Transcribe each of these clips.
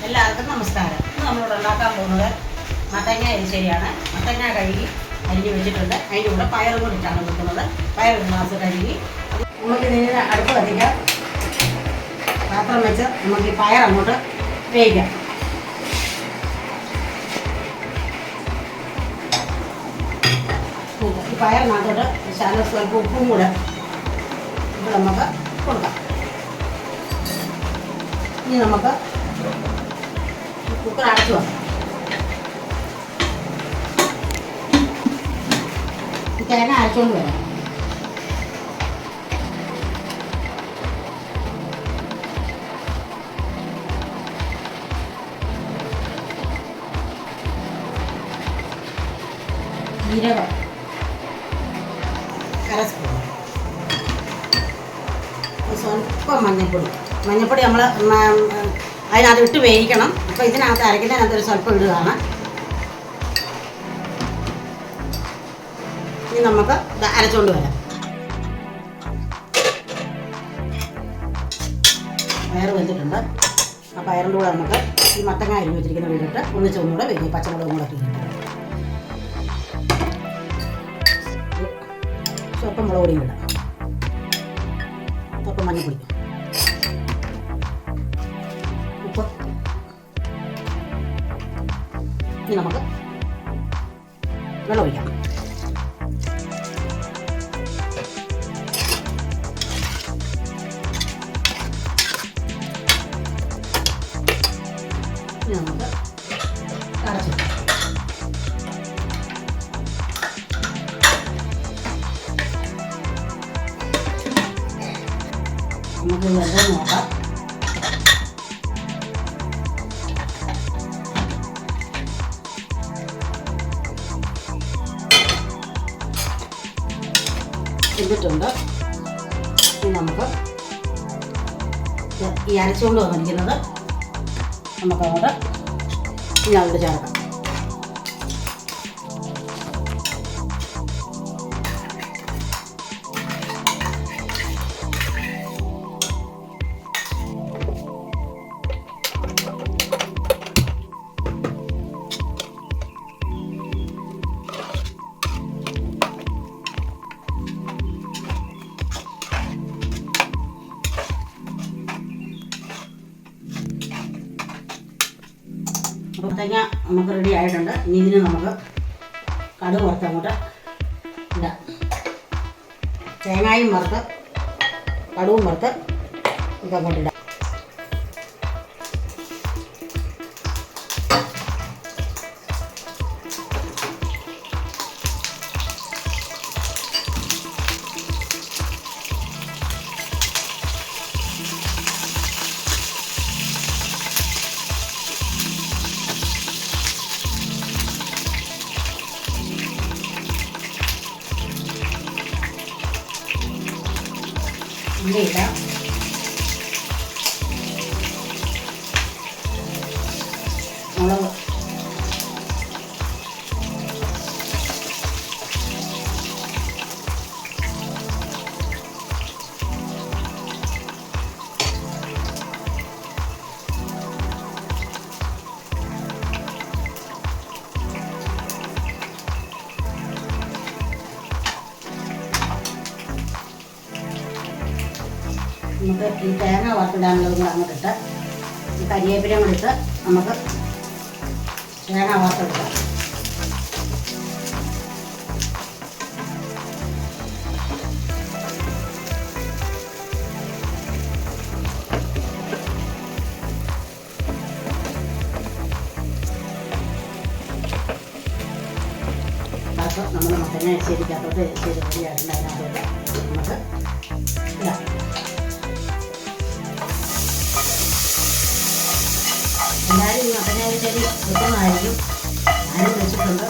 എല്ലാവർക്കും നമസ്കാരം. ഇന്ന് നമ്മളിവിടെ ഉണ്ടാക്കാൻ പോകുന്നത് മത്തങ്ങ എരിശ്ശേരിയാണ്. മത്തങ്ങ കഴുകി അരിഞ്ഞ് വെച്ചിട്ടുണ്ട്. അതിൻ്റെ കൂടെ പയറും കൂടി ഇട്ടാണ് വെക്കുന്നത്. പയർ ഒരു ഗ്ലാസ് കഴുകി നമുക്ക് ഇതിന് അടുപ്പ് കത്തിക്കാം. പാത്രം വെച്ച് നമുക്ക് ഈ പയർ അങ്ങോട്ട് വേവിക്കാം. ഈ പയറിനകത്തോട്ട് സ്വല്പം ഉപ്പും കൂടെ ഇത് നമുക്ക് കൊടുക്കാം. ഇനി നമുക്ക് കുക്കർ അടച്ചു വെക്കാം. തേങ്ങ അരച്ചുകൊണ്ട് വരാം. ജീരകം അര സ്പൂൺ, സ്വല്പം മഞ്ഞൾപ്പൊടി നമ്മൾ അതിനകത്ത് ഇട്ട് വേവിക്കണം. അപ്പോൾ ഇതിനകത്ത് അരയ്ക്കുന്നതിനകത്തൊരു സ്വല്പം ഇടുകയാണ്. ഇനി നമുക്ക് അരച്ചുകൊണ്ട് വരാം. പയർ വെച്ചിട്ടുണ്ട്. ആ പയറിൻ്റെ കൂടെ നമുക്ക് ഈ മത്തങ്ങ അരിഞ്ഞ് വെച്ചിരിക്കുന്ന വീടിട്ട് ഒന്നുകൂടെ വേവിക്കും. പച്ചമുളകും കൂടെ ഇട്ടിട്ട് സ്വല്പം മുളക് പൊടിയും ഇടാം. സ്വല്പം മഞ്ഞൾപ്പൊടി, ഉപ്പ്. ഇനി നമുക്ക് വെള്ളം ഒഴിക്കാം. ഇനി നമുക്ക് അരച്ചു നമുക്ക് വെള്ളം നോക്കാം. എന്നിട്ടുണ്ട്. ഇനി നമുക്ക് ഈ അരച്ചുകൊണ്ട് വന്നിരിക്കുന്നത് നമുക്ക് അങ്ങോട്ട് ഇനി അങ്ങോട്ട് ചേർക്കാം. അപ്പോൾ തേങ്ങ നമുക്ക് റെഡി ആയിട്ടുണ്ട്. ഇനി ഇതിന് നമുക്ക് കടുക് വറുത്ത് അങ്ങോട്ട് ഇടാം. തേങ്ങയും വറുത്ത് കടുവും വറുത്ത് ഇതങ്ങോട്ട് ഇടാം. ഇടാം. മുളക്, നമുക്ക് ഈ തേങ്ങ വറുത്തിടാനുള്ളതും കൂടെ അങ്ങോട്ടിട്ട് ഈ കരിവേപ്പിലയും കൂടി ഇട്ട് നമുക്ക് തേങ്ങ വറുത്തെടുക്കാം. അപ്പോൾ നമ്മൾ മത്തങ്ങ എരിശ്ശേരിക്കകത്തോട്ട് എരിശ്ശേരി റെഡിയായിട്ടുണ്ട്. അതിനകത്തോട്ട് നമുക്ക് ഇടാം. എല്ലാവരും ഈ മത്തങ്ങ എരിശ്ശേരി വെക്കുന്നതായിരിക്കും. ഞാനും വെച്ചിട്ടുണ്ട്.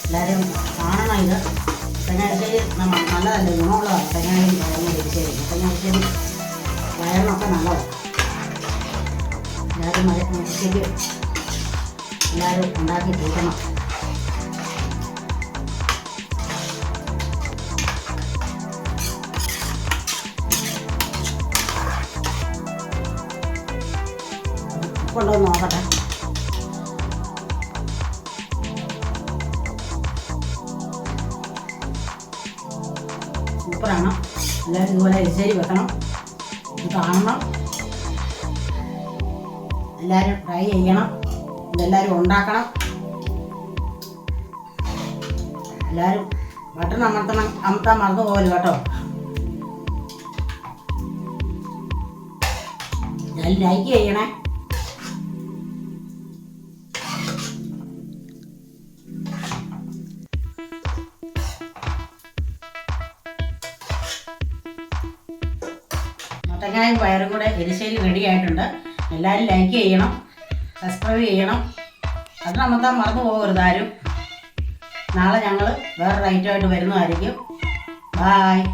എല്ലാവരും കാണണം. ഇത് മത്തങ്ങ എരിശ്ശേരി നല്ലതല്ലേ, ഗുണമുള്ളതാണ്. മത്തങ്ങ എരിശ്ശേരി വയറിനൊക്കെ നല്ലതാണ്. എല്ലാവരും ഉച്ചയ്ക്ക് എല്ലാവരും ഉണ്ടാക്കി കൂട്ടണം. ഉപ്പുണ്ടോ എന്ന് നോക്കട്ടെ. സൂപ്പറാണ്. എല്ലാവരും ഇതുപോലെ എരിശ്ശേരി വെക്കണം, ഇത് കാണണം, എല്ലാവരും ട്രൈ ചെയ്യണം, ഇതെല്ലാവരും ഉണ്ടാക്കണം. എല്ലാവരും ബട്ടൺ അമർത്താൻ മറന്നു പോകല്ലോ കേട്ടോ. എല്ലാവരും ലൈക്ക് ചെയ്യണേ. മത്തങ്ങായും പയറും കൂടെ എരിശ്ശേരി റെഡി ആയിട്ടുണ്ട്. എല്ലാവരും ലൈക്ക് ചെയ്യണം, സബ്സ്ക്രൈബ് ചെയ്യണം, ബട്ടൺ അമർത്താൻ മറന്നു പോകരുത് ആരും. നാളെ ഞങ്ങൾ വേറൊരു ഐറ്റമായിട്ട് വരുന്നതായിരിക്കും. ബായ്.